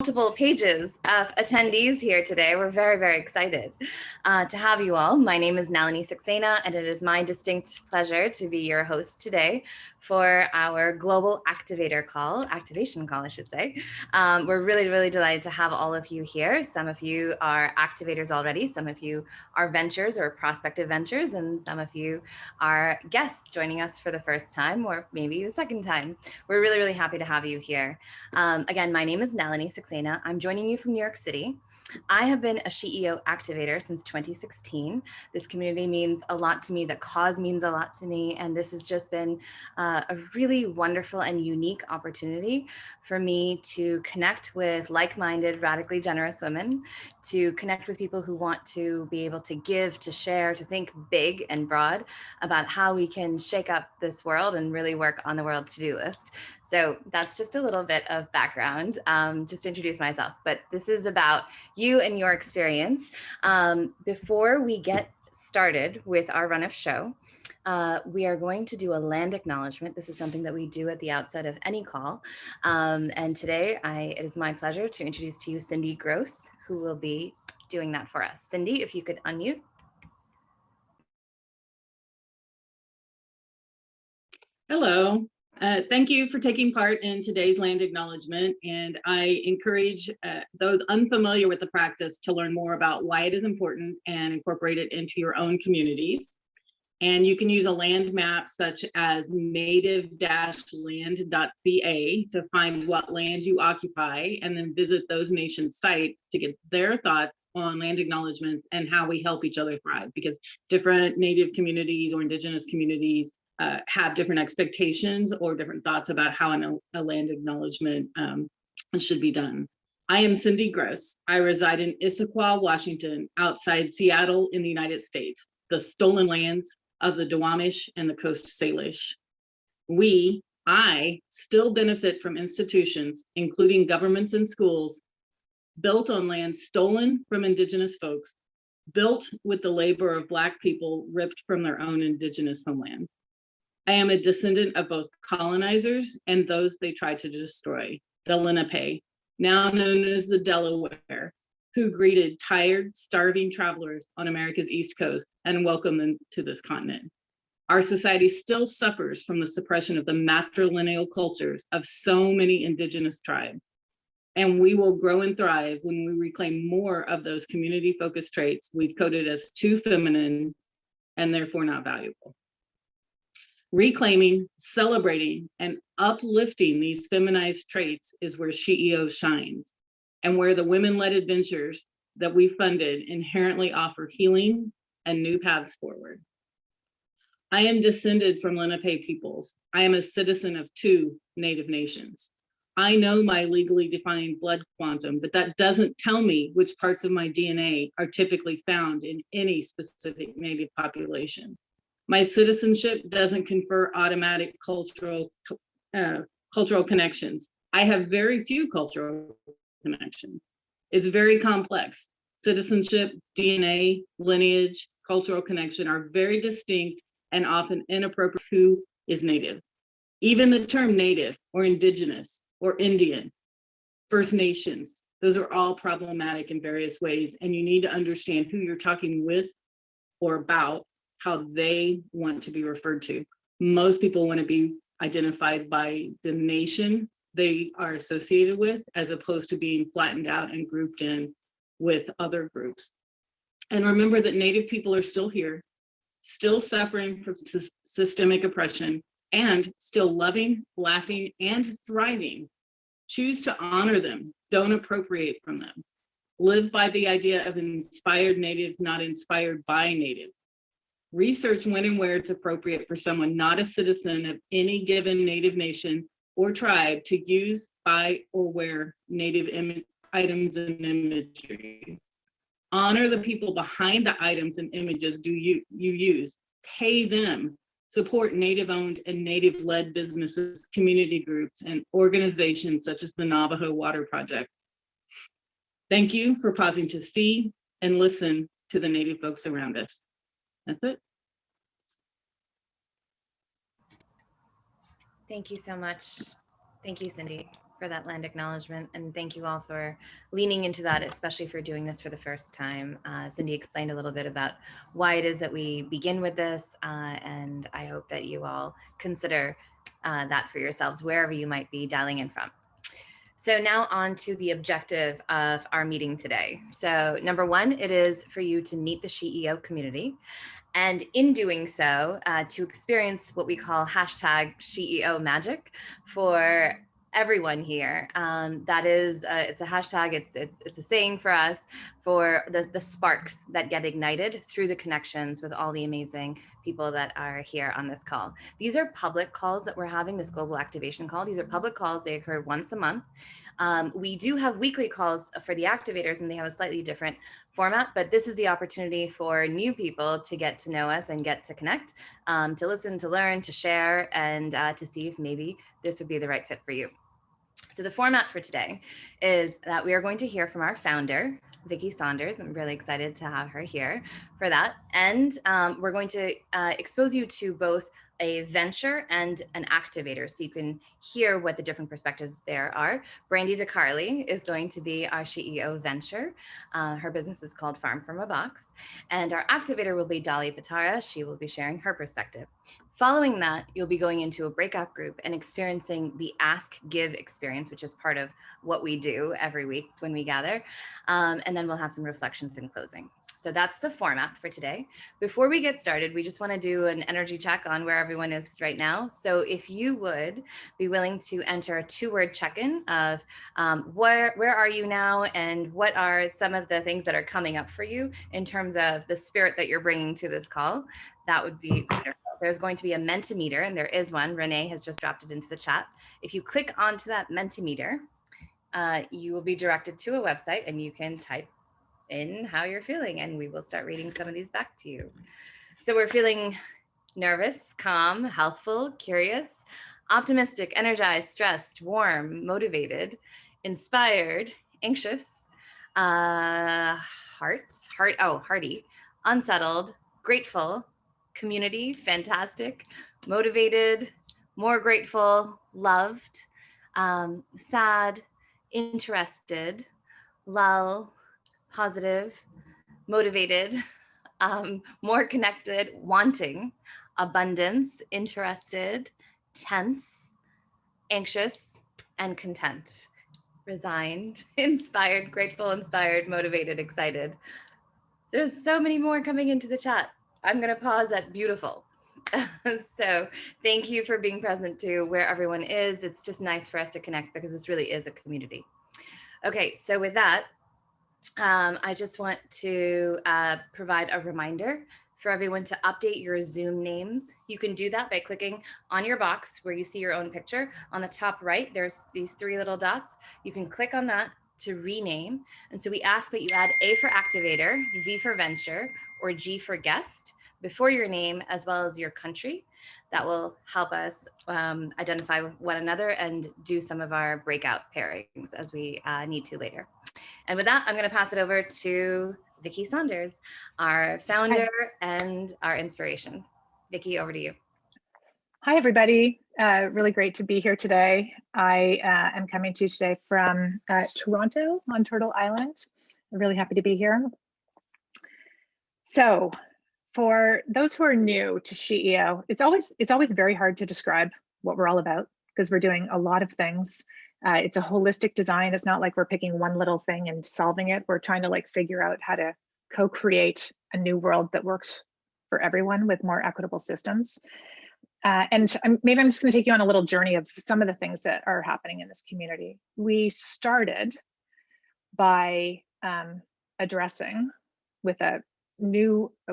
Multiple pages of attendees here today. We're very, very excited to have you all. My name is Nalini Saxena, and it is my distinct pleasure to be your host today for our global activation call, I should say. We're really, really delighted to have all of you here. Some of you are activators already, some of you are ventures or prospective ventures, and some of you are guests joining us for the first time or maybe the second time. We're really, really happy to have you here. Again, my name is Nalini Saxena. I'm joining you from New York City. I have been a SheEO activator since 2016. This community means a lot to me. The cause means a lot to me. And this has just been a really wonderful and unique opportunity for me to connect with like-minded, radically generous women, to connect with people who want to be able to give, to share, to think big and broad about how we can shake up this world and really work on the world's to-do list. So that's just a little bit of background, just to introduce myself, but this is about you and your experience. Before we get started with our run of show, we are going to do a land acknowledgement. This is something that we do at the outset of any call. And today it is my pleasure to introduce to you Cindy Gross, who will be doing that for us. Cindy, if you could unmute. Hello. Thank you for taking part in today's land acknowledgement, and I encourage those unfamiliar with the practice to learn more about why it is important and incorporate it into your own communities. And you can use a land map such as native-land.ca to find what land you occupy, and then visit those nations' sites to get their thoughts on land acknowledgements and how we help each other thrive, because different Native communities or Indigenous communities have different expectations or different thoughts about how a land acknowledgement should be done. I am Cindy Gross. I reside in Issaquah, Washington, outside Seattle in the United States, the stolen lands of the Duwamish and the Coast Salish. I still benefit from institutions, including governments and schools, built on land stolen from Indigenous folks, built with the labor of Black people ripped from their own Indigenous homeland. I am a descendant of both colonizers and those they tried to destroy, the Lenape, now known as the Delaware, who greeted tired, starving travelers on America's East Coast and welcomed them to this continent. Our society still suffers from the suppression of the matrilineal cultures of so many Indigenous tribes. And we will grow and thrive when we reclaim more of those community-focused traits we've coded as too feminine and therefore not valuable. Reclaiming, celebrating, and uplifting these feminized traits is where SheEO shines, and where the women-led adventures that we funded inherently offer healing and new paths forward. I am descended from Lenape peoples. I am a citizen of 2 Native nations. I know my legally defined blood quantum, but that doesn't tell me which parts of my DNA are typically found in any specific Native population. My citizenship doesn't confer automatic cultural connections. I have very few cultural connections. It's very complex. Citizenship, DNA, lineage, cultural connection are very distinct and often inappropriate. Who is Native? Even the term Native or Indigenous or Indian, First Nations, those are all problematic in various ways, and you need to understand who you're talking with or about, how they want to be referred to. Most people want to be identified by the nation they are associated with, as opposed to being flattened out and grouped in with other groups. And remember that Native people are still here, still suffering from systemic oppression, and still loving, laughing, and thriving. Choose to honor them, don't appropriate from them. Live by the idea of inspired natives, not inspired by natives. Research when and where it's appropriate for someone not a citizen of any given Native nation or tribe to use, buy, or wear Native items and imagery. Honor the people behind the items and images you use. Pay them. Support Native-owned and Native-led businesses, community groups, and organizations such as the Navajo Water Project. Thank you for pausing to see and listen to the Native folks around us. That's it. Thank you so much. Thank you, Cindy. for that land acknowledgement. And thank you all for leaning into that, especially for doing this for the first time. Cindy explained a little bit about why it is that we begin with this. And I hope that you all consider that for yourselves, wherever you might be dialing in from. So now on to the objective of our meeting today. So number one, it is for you to meet the SheEO community. And in doing so, to experience what we call hashtag SheEO magic for everyone here. That is, it's a hashtag, it's a saying for us, for the sparks that get ignited through the connections with all the amazing people that are here on this call. These are public calls that we're having, this global activation call. These are public calls, they occur once a month. We do have weekly calls for the activators, and they have a slightly different format, but this is the opportunity for new people to get to know us and get to connect, to listen, to learn, to share, and to see if maybe this would be the right fit for you. So the format for today is that we are going to hear from our founder, Vicky Saunders. I'm really excited to have her here for that. And we're going to expose you to both a venture and an activator, so you can hear what the different perspectives there are. Brandy DeCarly is going to be our SheEO venture. Her business is called Farm from a Box. And our activator will be Dali Patara. She will be sharing her perspective. Following that, you'll be going into a breakout group and experiencing the Ask Give experience, which is part of what we do every week when we gather. And then we'll have some reflections in closing. So that's the format for today. Before we get started, we just want to do an energy check on where everyone is right now. So if you would be willing to enter a 2-word check-in of where are you now, and what are some of the things that are coming up for you in terms of the spirit that you're bringing to this call, that would be wonderful. There's going to be a Menta Meter, and there is one. Renee has just dropped it into the chat. If you click onto that Menta Meter, you will be directed to a website, and you can type in how you're feeling, and we will start reading some of these back to you. So we're feeling nervous, calm, healthful, curious, optimistic, energized, stressed, warm, motivated, inspired, anxious, hearty, unsettled, grateful, community, fantastic, motivated, more grateful, loved, sad, interested, lull, positive, motivated, more connected, wanting, abundance, interested, tense, anxious, and content, resigned, inspired, grateful, inspired, motivated, excited. There's so many more coming into the chat. I'm going to pause at beautiful. So thank you for being present to where everyone is. It's just nice for us to connect because this really is a community. Okay, so with that, I just want to provide a reminder for everyone to update your Zoom names. You can do that by clicking on your box where you see your own picture. On the top right, there's these 3 little dots. You can click on that to rename. And so we ask that you add A for activator, V for venture, or G for guest before your name, as well as your country. That will help us identify one another and do some of our breakout pairings as we need to later. And with that, I'm going to pass it over to Vicky Saunders, our founder and our inspiration. Vicky, over to you. Hi, everybody. Really great to be here today. I am coming to you today from Toronto on Turtle Island. I'm really happy to be here. So for those who are new to SheEO, it's always very hard to describe what we're all about because we're doing a lot of things. It's a holistic design. It's not like we're picking one little thing and solving it. We're trying to figure out how to co-create a new world that works for everyone with more equitable systems. And maybe I'm just going to take you on a little journey of some of the things that are happening in this community. We started by addressing with a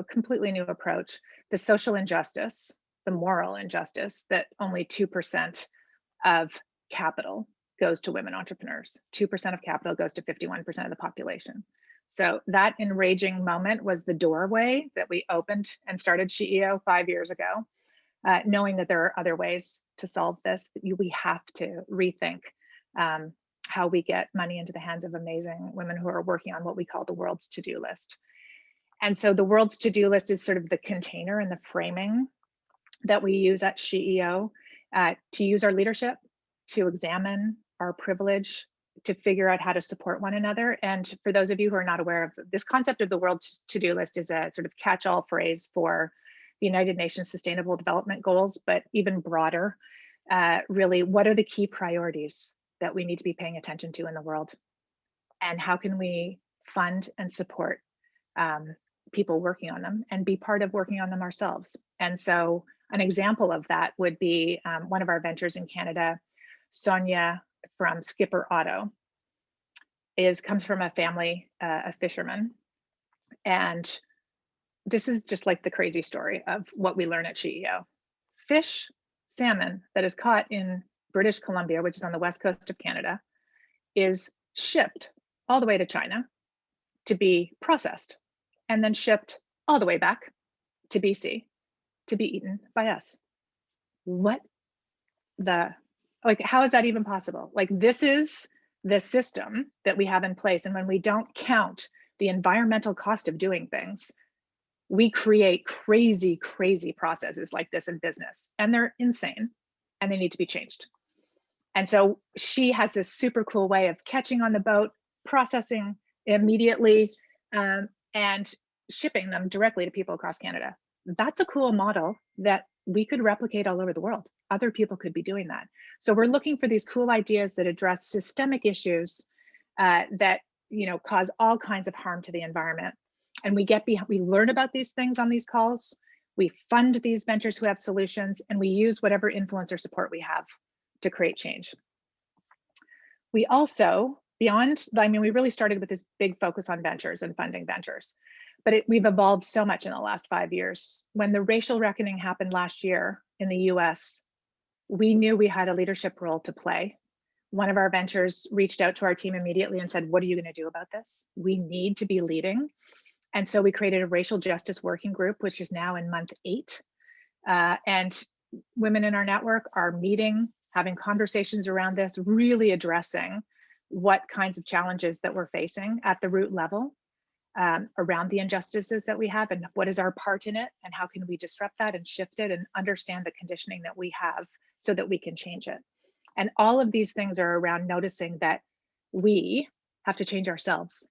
completely new approach, the social injustice, the moral injustice that only 2% of capital goes to women entrepreneurs. 2% of capital goes to 51% of the population. So that enraging moment was the doorway that we opened and started SheEO 5 years ago, knowing that there are other ways to solve this. We have to rethink how we get money into the hands of amazing women who are working on what we call the world's to-do list. And so the world's to-do list is sort of the container and the framing that we use at SheEO to use our leadership to examine our privilege to figure out how to support one another. And for those of you who are not aware of this concept of the World To-Do List is a sort of catch-all phrase for the United Nations Sustainable Development Goals, but even broader, really, what are the key priorities that we need to be paying attention to in the world? And how can we fund and support people working on them and be part of working on them ourselves? And so an example of that would be one of our ventures in Canada, Sonia from Skipper Auto, comes from a family of fishermen. And this is just like the crazy story of what we learn at SheEO. Fish, salmon that is caught in British Columbia, which is on the west coast of Canada, is shipped all the way to China to be processed and then shipped all the way back to BC to be eaten by us. What the, like, how is that even possible? Like, this is the system that we have in place. And when we don't count the environmental cost of doing things, we create crazy, crazy processes like this in business, and they're insane and they need to be changed. And so she has this super cool way of catching on the boat, processing immediately, and shipping them directly to people across Canada. That's a cool model that we could replicate all over the world. Other people could be doing that. So we're looking for these cool ideas that address systemic issues that, you know, cause all kinds of harm to the environment. And we learn about these things on these calls. We fund these ventures who have solutions, and we use whatever influencer support we have to create change. We also, beyond, I mean, we really started with this big focus on ventures and funding ventures, but we've evolved so much in the last 5 years. When the racial reckoning happened last year in the US, we knew we had a leadership role to play. One of our ventures reached out to our team immediately and said, what are you going to do about this? We need to be leading. And so we created a racial justice working group, which is now in month 8. And women in our network are meeting, having conversations around this, really addressing what kinds of challenges that we're facing at the root level around the injustices that we have, and what is our part in it, and how can we disrupt that and shift it and understand the conditioning that we have so that we can change it. And all of these things are around noticing that we have to change ourselves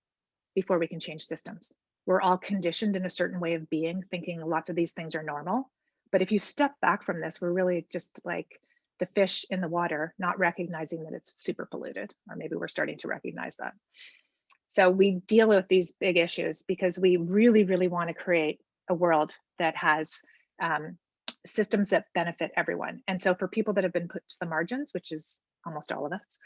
before we can change systems. We're all conditioned in a certain way of being, thinking lots of these things are normal. But if you step back from this, we're really just like the fish in the water, not recognizing that it's super polluted, or maybe we're starting to recognize that. So we deal with these big issues because we really, really want to create a world that has systems that benefit everyone. And so for people that have been put to the margins, which is almost all of us,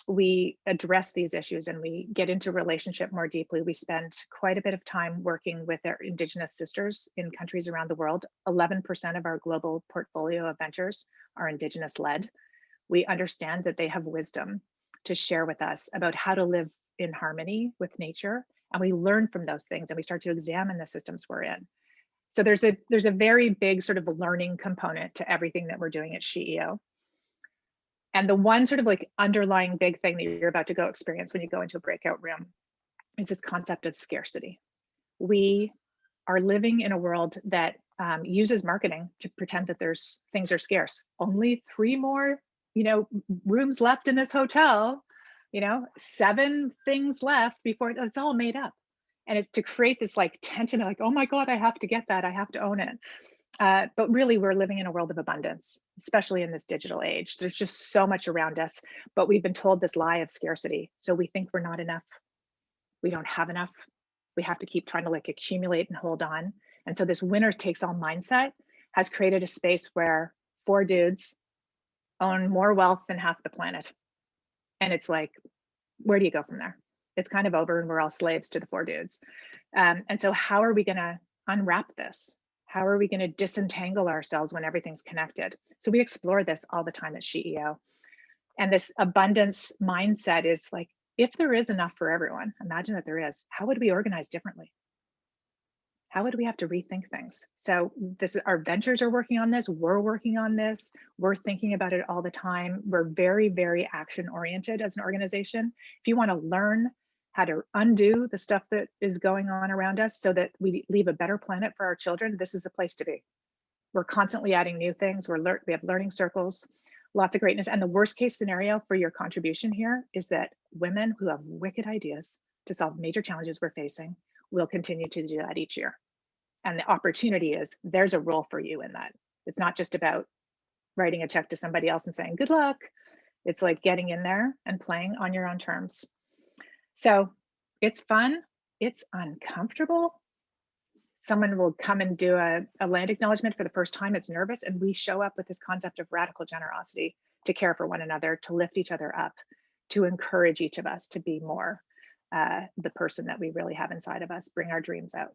we address these issues and we get into relationship more deeply. We spend quite a bit of time working with our Indigenous sisters in countries around the world. 11% of our global portfolio of ventures are Indigenous led. We understand that they have wisdom to share with us about how to live in harmony with nature. And we learn from those things and we start to examine the systems we're in. So there's a very big sort of learning component to everything that we're doing at SheEO. And the one sort of like underlying big thing that you're about to go experience when you go into a breakout room is this concept of scarcity. We are living in a world that uses marketing to pretend that things are scarce. Only 3 more, rooms left in this hotel, 7 things left before it's all made up. And it's to create this like tension, like, oh my God, I have to get that, I have to own it. But really, we're living in a world of abundance, especially in this digital age. There's just so much around us, but we've been told this lie of scarcity. So we think we're not enough. We don't have enough. We have to keep trying to like accumulate and hold on. And so this winner takes all mindset has created a space where 4 dudes own more wealth than half the planet. And it's like, where do you go from there? It's kind of over and we're all slaves to the 4 dudes. And so how are we going to unwrap this? How are we going to disentangle ourselves when everything's connected? So we explore this all the time at SheEO. And this abundance mindset is like, if there is enough for everyone, imagine that there is, how would we organize differently? How would we have to rethink things? So our ventures are working on this. We're working on this. We're thinking about it all the time. We're very, very action oriented as an organization. If you want to learn how to undo the stuff that is going on around us so that we leave a better planet for our children, this is the place to be. We're constantly adding new things. We have learning circles. lots of greatness. And the worst case scenario for your contribution here is that women who have wicked ideas to solve major challenges we're facing will continue to do that each year. And the opportunity is there's a role for you in that. It's not just about writing a check to somebody else and saying, good luck. It's like getting in there and playing on your own terms. So it's fun. It's uncomfortable. Someone will come and do a land acknowledgement for the first time. It's nervous. And we show up with this concept of radical generosity to care for one another, to lift each other up, to encourage each of us to be more the person that we really have inside of us, bring our dreams out.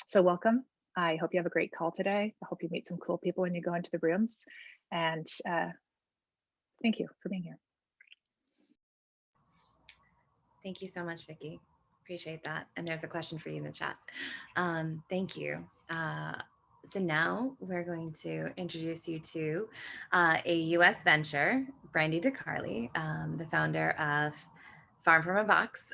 So welcome. I hope you have a great call today. I hope you meet some cool people when you go into the rooms. And thank you for being here. Thank you so much, Vicky. Appreciate that. And there's a question for you in the chat. Thank you. So now we're going to introduce you to a US venture, Brandy DeCarly, the founder of Farm from a Box.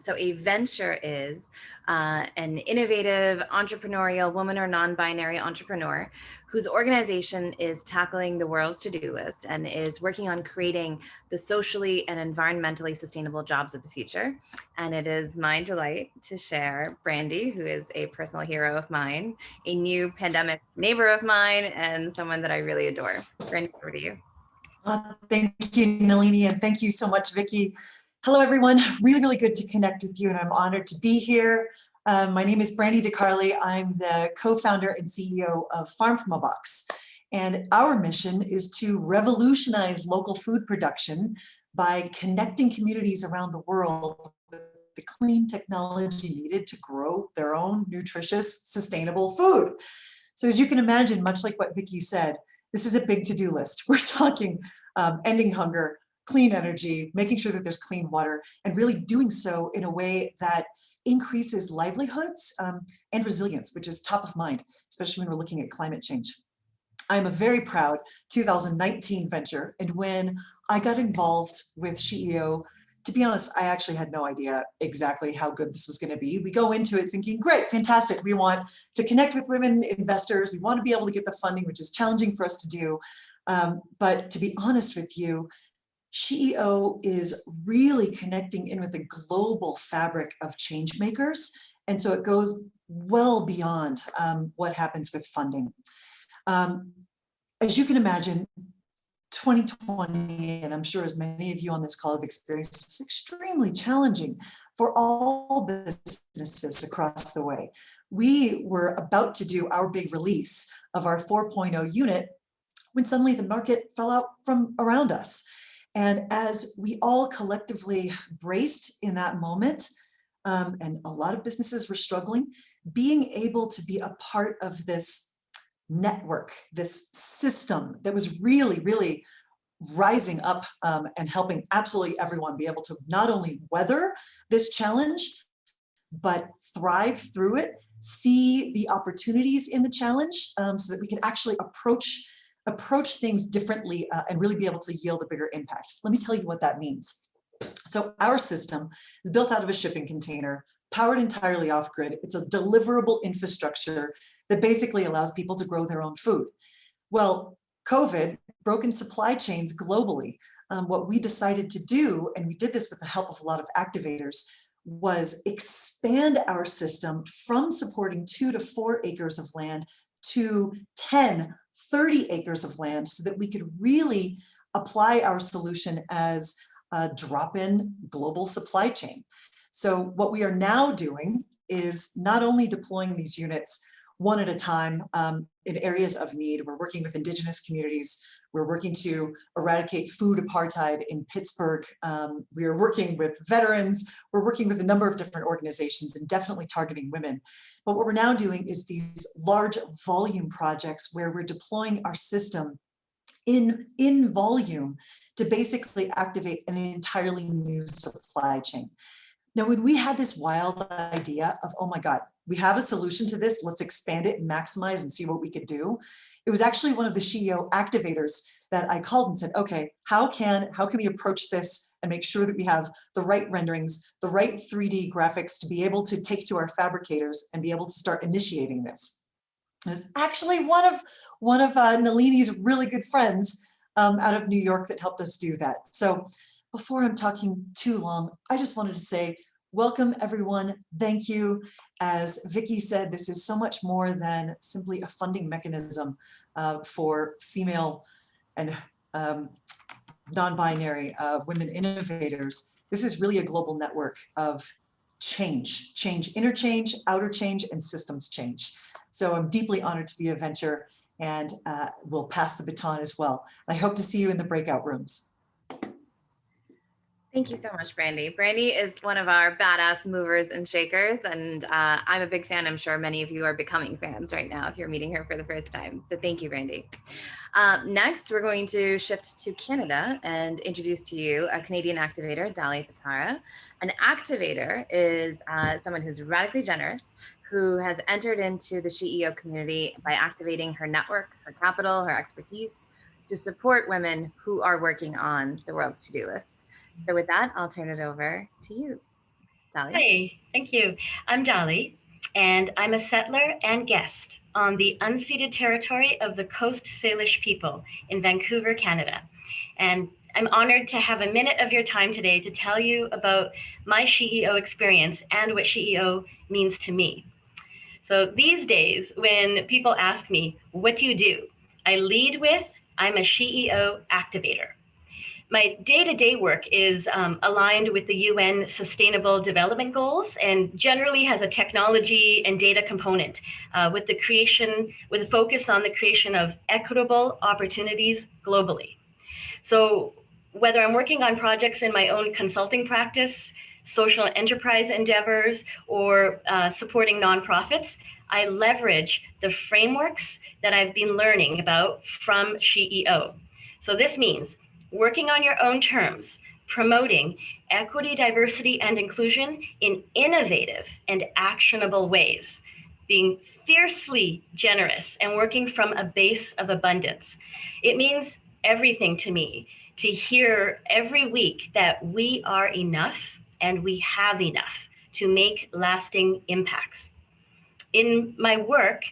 So a venture is an innovative entrepreneurial woman or non-binary entrepreneur whose organization is tackling the world's to-do list and is working on creating the socially and environmentally sustainable jobs of the future. And it is my delight to share Brandy, who is a personal hero of mine, a new pandemic neighbor of mine, and someone that I really adore. Brandy, over to you. Thank you, Nalini, and thank you so much, Vicky. Hello, everyone. Really, really good to connect with you, and I'm honored to be here. My name is Brandy DeCarly. I'm the co-founder and CEO of Farm from a Box. And our mission is to revolutionize local food production by connecting communities around the world with the clean technology needed to grow their own nutritious, sustainable food. So as you can imagine, much like what Vicky said, this is a big to-do list. We're talking ending hunger, clean energy, making sure that there's clean water, and really doing so in a way that increases livelihoods and resilience, which is top of mind, especially when we're looking at climate change. I'm a very proud 2019 venture, and when I got involved with SheEO, to be honest, I actually had no idea exactly how good this was going to be. We go into it thinking, great, fantastic. We want to connect with women investors. We want to be able to get the funding, which is challenging for us to do. But to be honest with you, SheEO is really connecting in with the global fabric of change makers. And so it goes well beyond what happens with funding. As you can imagine, 2020, and I'm sure as many of you on this call have experienced, was extremely challenging for all businesses across the way. We were about to do our big release of our 4.0 unit when suddenly the market fell out from around us. And as we all collectively braced in that moment, and a lot of businesses were struggling, being able to be a part of this network, this system that was really, really rising up and helping absolutely everyone be able to not only weather this challenge, but thrive through it, see the opportunities in the challenge so that we can actually approach things differently and really be able to yield a bigger impact. Let me tell you what that means. So our system is built out of a shipping container, powered entirely off-grid. It's a deliverable infrastructure that basically allows people to grow their own food. Well, COVID, broken supply chains globally. What we decided to do, and we did this with the help of a lot of activators, was expand our system from supporting 2 to 4 acres of land to 10, 30 acres of land so that we could really apply our solution as a drop-in global supply chain. So what we are now doing is not only deploying these units one at a time in areas of need. We're working with Indigenous communities. We're working to eradicate food apartheid in Pittsburgh. We are working with veterans. We're working with a number of different organizations and definitely targeting women. But what we're now doing is these large volume projects where we're deploying our system in volume to basically activate an entirely new supply chain. Now, when we had this wild idea of, oh my God, we have a solution to this, let's expand it and maximize and see what we could do. It was actually one of the SheEO activators that I called and said, okay, how can we approach this and make sure that we have the right renderings, the right 3D graphics to be able to take to our fabricators and be able to start initiating this? It was actually one of Nalini's really good friends, out of New York that helped us do that. So before I'm talking too long, I just wanted to say, welcome everyone. Thank you. As Vicky said, this is so much more than simply a funding mechanism for female and non-binary women innovators. This is really a global network of change, inner change, outer change, and systems change. So I'm deeply honored to be a venture, and we'll pass the baton as well. I hope to see you in the breakout rooms. Thank you so much, Brandy. Brandy is one of our badass movers and shakers, and I'm a big fan. I'm sure many of you are becoming fans right now if you're meeting her for the first time. So thank you, Brandy. Next, we're going to shift to Canada and introduce to you a Canadian activator, Dali Patara. An activator is someone who's radically generous, who has entered into the SheEO community by activating her network, her capital, her expertise to support women who are working on the world's to-do list. So with that, I'll turn it over to you, Dali. Hey, thank you. I'm Dali, and I'm a settler and guest on the unceded territory of the Coast Salish people in Vancouver, Canada. And I'm honored to have a minute of your time today to tell you about my SheEO experience and what SheEO means to me. So these days, when people ask me, what do you do? I lead with, I'm a SheEO activator. My day-to-day work is aligned with the UN Sustainable Development Goals and generally has a technology and data component with a focus on the creation of equitable opportunities globally. So whether I'm working on projects in my own consulting practice, social enterprise endeavors, or supporting nonprofits, I leverage the frameworks that I've been learning about from SheEO. So this means working on your own terms, promoting equity, diversity, and inclusion in innovative and actionable ways, being fiercely generous and working from a base of abundance. It means everything to me to hear every week that we are enough and we have enough to make lasting impacts. In my work,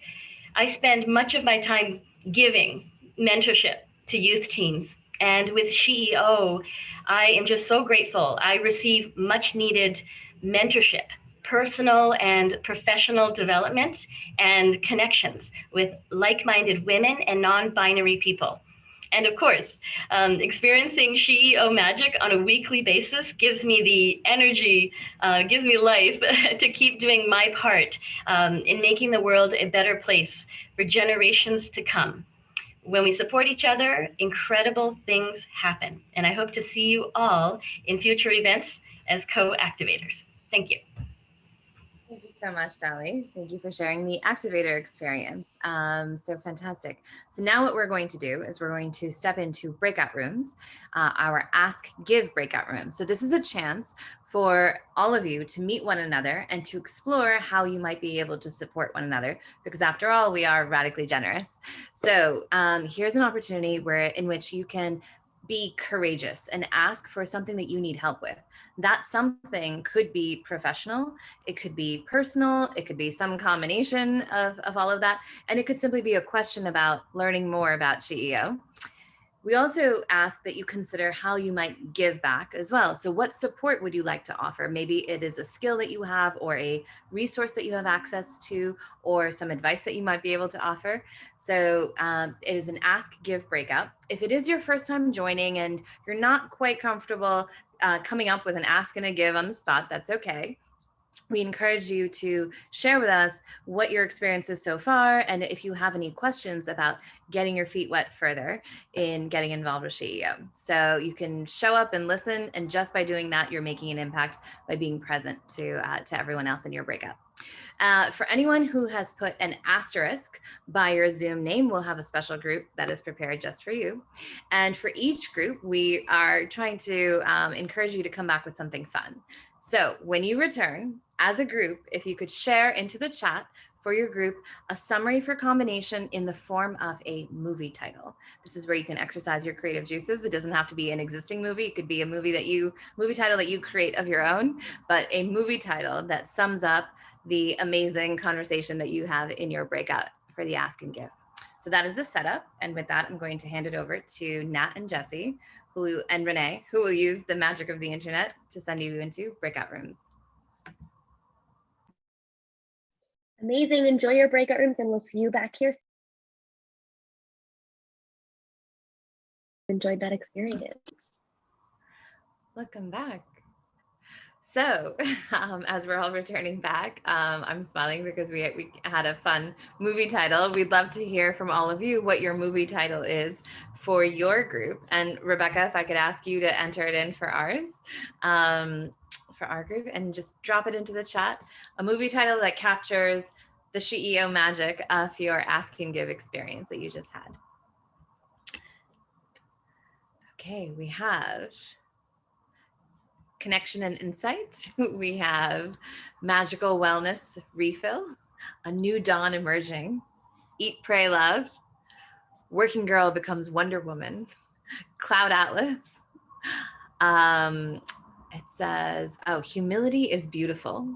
I spend much of my time giving mentorship to youth teams. And with SheEO, I am just so grateful. I receive much needed mentorship, personal and professional development, and connections with like-minded women and non-binary people. And of course, experiencing SheEO magic on a weekly basis gives me the energy, gives me life to keep doing my part in making the world a better place for generations to come. When we support each other, incredible things happen. And I hope to see you all in future events as co-activators. Thank you. Thank you so much, Dali. Thank you for sharing the activator experience. So fantastic. So now what we're going to do is we're going to step into breakout rooms, our Ask Give breakout room. So this is a chance for all of you to meet one another and to explore how you might be able to support one another, because after all, we are radically generous. So here's an opportunity in which you can be courageous and ask for something that you need help with. That something could be professional, it could be personal, it could be some combination of all of that, and it could simply be a question about learning more about SheEO. We also ask that you consider how you might give back as well. So what support would you like to offer? Maybe it is a skill that you have or a resource that you have access to or some advice that you might be able to offer. So it is an Ask Give breakout. If it is your first time joining and you're not quite comfortable coming up with an ask and a give on the spot, that's okay. We encourage you to share with us what your experience is so far, and if you have any questions about getting your feet wet further in getting involved with SheEO. So you can show up and listen, and just by doing that, you're making an impact by being present to everyone else in your breakout. For anyone who has put an asterisk by your Zoom name, we'll have a special group that is prepared just for you. And for each group, we are trying to encourage you to come back with something fun. So when you return, as a group, if you could share into the chat for your group a summary for combination in the form of a movie title. This is where you can exercise your creative juices. It doesn't have to be an existing movie. It could be a movie title that you create of your own, but a movie title that sums up the amazing conversation that you have in your breakout for the Ask and Give. So that is the setup. And with that, I'm going to hand it over to Nat and Jesse and Renee, who will use the magic of the internet to send you into breakout rooms. Amazing. Enjoy your breakout rooms, and we'll see you back here. Enjoyed that experience. Welcome back. So as we're all returning back, I'm smiling because we had a fun movie title. We'd love to hear from all of you what your movie title is for your group. And Rebecca, if I could ask you to enter it in for ours, for our group, and just drop it into the chat. A movie title that captures the SheEO magic of your ask and give experience that you just had. Okay, we have Connection and Insight. We have Magical Wellness Refill, A New Dawn Emerging, Eat, Pray, Love, Working Girl Becomes Wonder Woman, Cloud Atlas. It says, oh, Humility is Beautiful,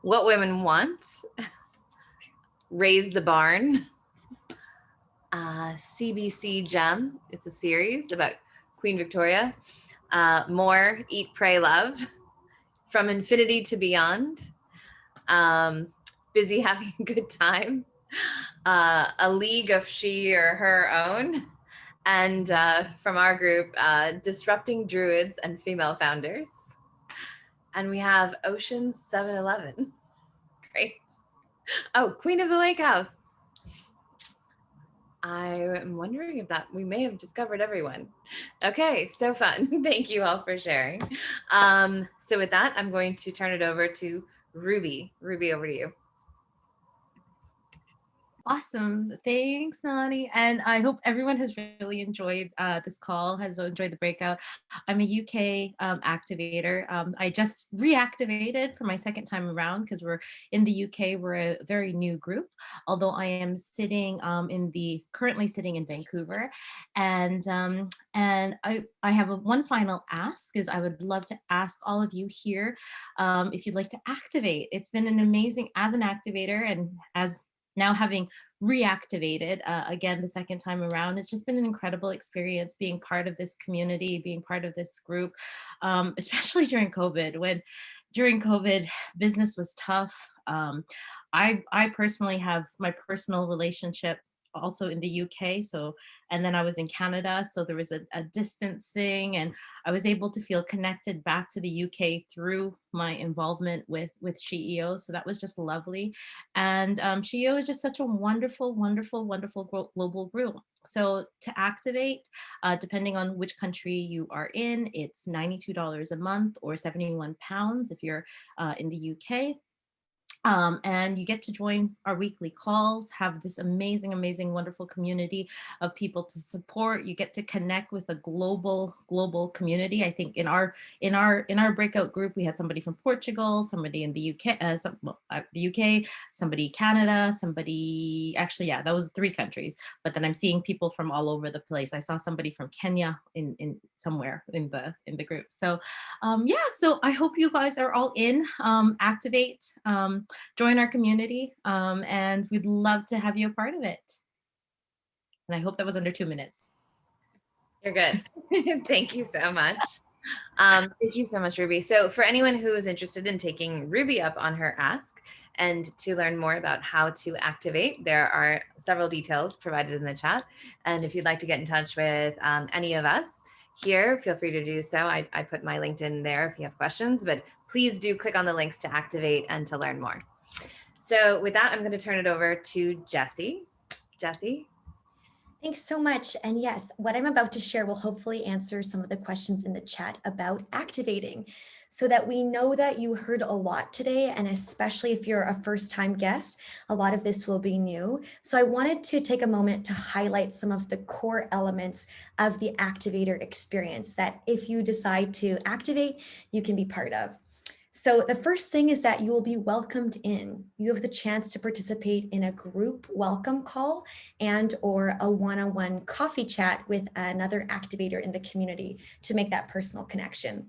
What Women Want, Raise the Barn, CBC Gem. It's a series about Queen Victoria. More Eat, Pray, Love, From Infinity to Beyond, Busy Having a Good Time, A League of She or Her Own, and from our group, Disrupting Druids and Female Founders. And we have Ocean's 7-Eleven. Great. Oh, Queen of the Lake House. I am wondering if that we may have discovered everyone. Okay, so fun. Thank you all for sharing. So with that, I'm going to turn it over to Ruby. Ruby, over to you. Awesome. Thanks, Nani. And I hope everyone has really enjoyed this call, has enjoyed the breakout. I'm a UK activator. I just reactivated for my second time around because we're in the UK. We're a very new group, although I am sitting currently sitting in Vancouver. And I have one final ask is I would love to ask all of you here if you'd like to activate. It's been an amazing, as an activator and as now having reactivated again the second time around, it's just been an incredible experience being part of this community, being part of this group, especially during COVID. When during COVID, business was tough. I personally have my personal relationship also in the UK. So, and then I was in Canada. So there was a distance thing, and I was able to feel connected back to the UK through my involvement with SheEO. So that was just lovely. And SheEO is just such a wonderful, wonderful, wonderful global group. So to activate, depending on which country you are in, it's $92 a month or 71 pounds if you're in the UK. And you get to join our weekly calls, have this amazing, amazing, wonderful community of people to support. You get to connect with a global community. I think in our breakout group, we had somebody from Portugal, somebody in the UK, the UK, somebody Canada, somebody, actually, yeah, that was 3 countries. But then I'm seeing people from all over the place. I saw somebody from Kenya in somewhere in the group. So yeah, so I hope you guys are all in, activate, join our community, and we'd love to have you a part of it. And I hope that was under 2 minutes. You're good. Thank you so much. Thank you so much, Ruby. So for anyone who is interested in taking Ruby up on her ask and to learn more about how to activate, there are several details provided in the chat. And if you'd like to get in touch with any of us here, feel free to do so. I put my LinkedIn there if you have questions, but please do click on the links to activate and to learn more. So with that, I'm going to turn it over to Jessie. Jessie. Thanks so much. And yes, what I'm about to share will hopefully answer some of the questions in the chat about activating, so that we know that you heard a lot today. And especially if you're a first-time guest, a lot of this will be new. So I wanted to take a moment to highlight some of the core elements of the activator experience that if you decide to activate, you can be part of. So the first thing is that you will be welcomed in. You have the chance to participate in a group welcome call and or a one-on-one coffee chat with another activator in the community to make that personal connection.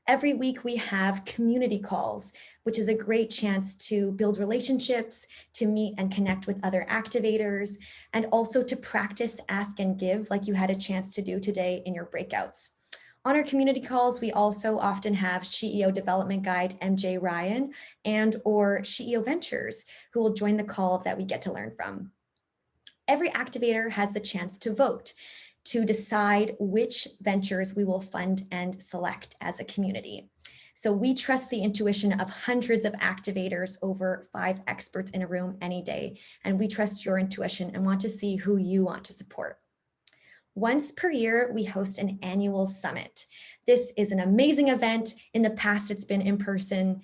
Every week we have community calls, which is a great chance to build relationships, to meet and connect with other activators, and also to practice ask and give like you had a chance to do today in your breakouts. On our community calls, we also often have SheEO Development Guide MJ Ryan and or SheEO Ventures who will join the call that we get to learn from. Every activator has the chance to vote to decide which ventures we will fund and select as a community. So we trust the intuition of hundreds of activators, over 5 experts in a room any day, and we trust your intuition and want to see who you want to support. Once per year, we host an annual summit. This is an amazing event. In the past, it's been in person.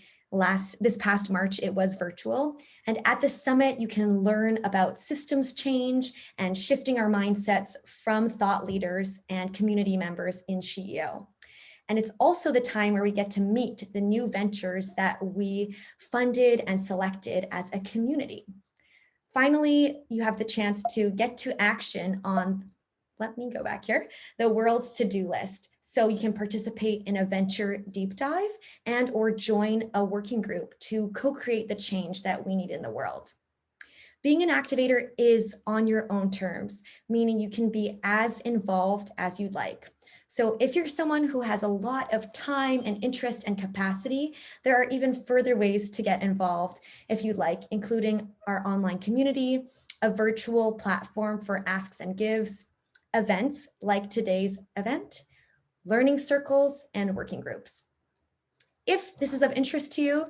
This past March, it was virtual. And at the summit, you can learn about systems change and shifting our mindsets from thought leaders and community members in SheEO. And it's also the time where we get to meet the new ventures that we funded and selected as a community. Finally, you have the chance to get to action on, let me go back here, the world's to-do list. So you can participate in a venture deep dive and or join a working group to co-create the change that we need in the world. Being an activator is on your own terms, meaning you can be as involved as you'd like. So if you're someone who has a lot of time and interest and capacity, there are even further ways to get involved if you'd like, including our online community, a virtual platform for asks and gives, events like today's event, learning circles, and working groups. If this is of interest to you,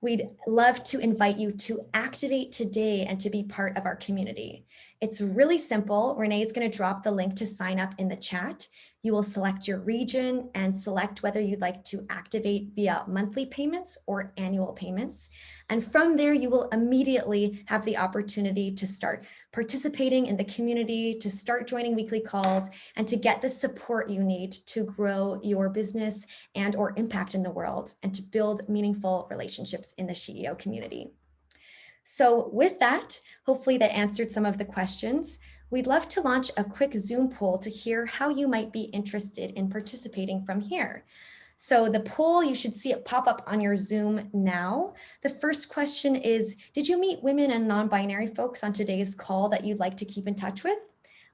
we'd love to invite you to activate today and to be part of our community. It's really simple. Renee is going to drop the link to sign up in the chat. You will select your region and select whether you'd like to activate via monthly payments or annual payments. And from there, you will immediately have the opportunity to start participating in the community, to start joining weekly calls, and to get the support you need to grow your business and or impact in the world and to build meaningful relationships in the SheEO community. So with that, hopefully that answered some of the questions. We'd love to launch a quick Zoom poll to hear how you might be interested in participating from here. So the poll, you should see it pop up on your Zoom now. The first question is, did you meet women and non-binary folks on today's call that you'd like to keep in touch with?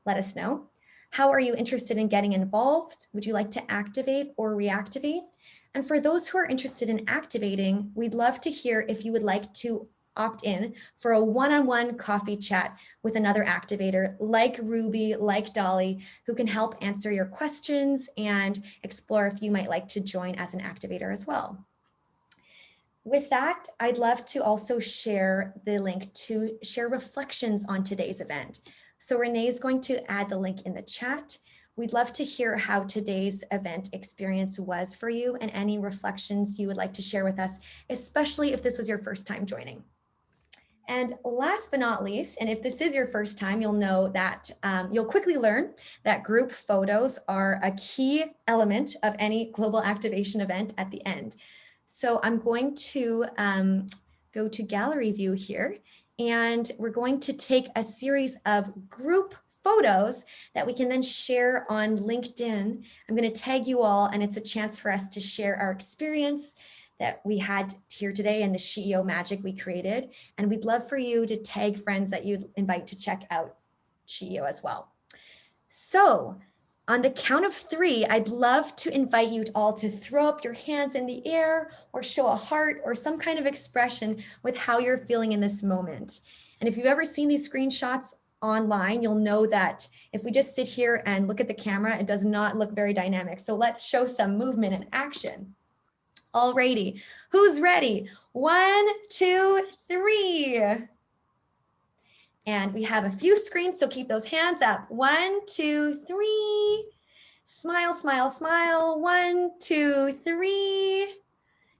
Let us know. How are you interested in getting involved? Would you like to activate or reactivate? And for those who are interested in activating, we'd love to hear if you would like to opt in for a one-on-one coffee chat with another activator like Ruby, like Dolly, who can help answer your questions and explore if you might like to join as an activator as well. With that, I'd love to also share the link to share reflections on today's event. So Renee is going to add the link in the chat. We'd love to hear how today's event experience was for you and any reflections you would like to share with us, especially if this was your first time joining. And last but not least, and if this is your first time, you'll know that you'll quickly learn that group photos are a key element of any global activation event at the end. So I'm going to go to gallery view here, and we're going to take a series of group photos that we can then share on LinkedIn. I'm going to tag you all, and it's a chance for us to share our experience that we had here today and the SheEO magic we created. And we'd love for you to tag friends that you'd invite to check out SheEO as well. So on the count of 3, I'd love to invite you all to throw up your hands in the air or show a heart or some kind of expression with how you're feeling in this moment. And if you've ever seen these screenshots online, you'll know that if we just sit here and look at the camera, it does not look very dynamic. So let's show some movement and action. Alrighty, who's ready? 1, 2, 3. And we have a few screens, so keep those hands up. 1, 2, 3. Smile, smile, smile. 1, 2, 3.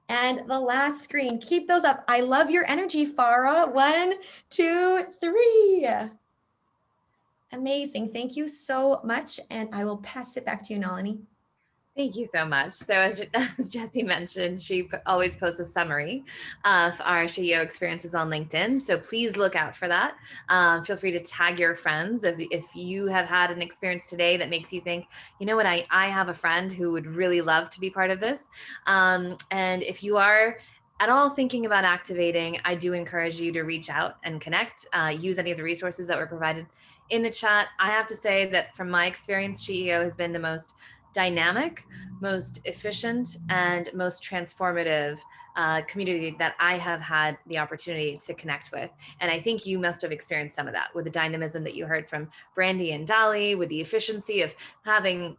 And the last screen, keep those up. I love your energy, Farah. 1, 2, 3. Amazing, thank you so much. And I will pass it back to you, Nalini. Thank you so much. So as Jessie mentioned, she always posts a summary of our SheEO experiences on LinkedIn. So please look out for that. Feel free to tag your friends. If you have had an experience today that makes you think, you know what, I have a friend who would really love to be part of this. And if you are at all thinking about activating, I do encourage you to reach out and connect, use any of the resources that were provided in the chat. I have to say that from my experience, SheEO has been the most dynamic, most efficient, and most transformative community that I have had the opportunity to connect with. And I think you must have experienced some of that with the dynamism that you heard from Brandy and Dali, with the efficiency of having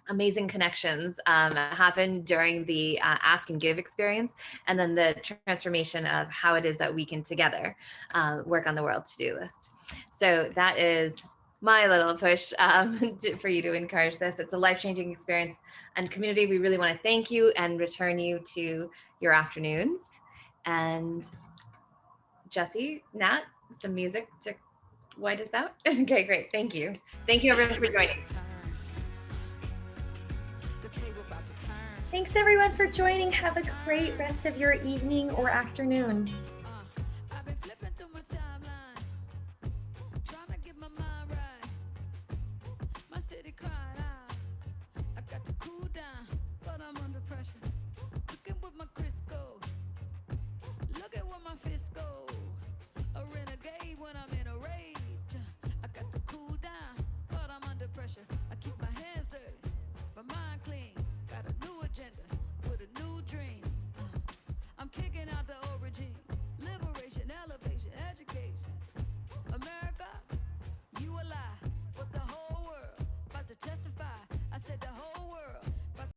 amazing connections happen during the ask and give experience, and then the transformation of how it is that we can together work on the world's to-do list. So that is my little push for you to encourage this. It's a life-changing experience and community. We really want to thank you and return you to your afternoons. And Jessie, Nat, some music to wind us out. Okay, great. Thank you. Thank you everyone for joining. Thanks everyone for joining. Have a great rest of your evening or afternoon.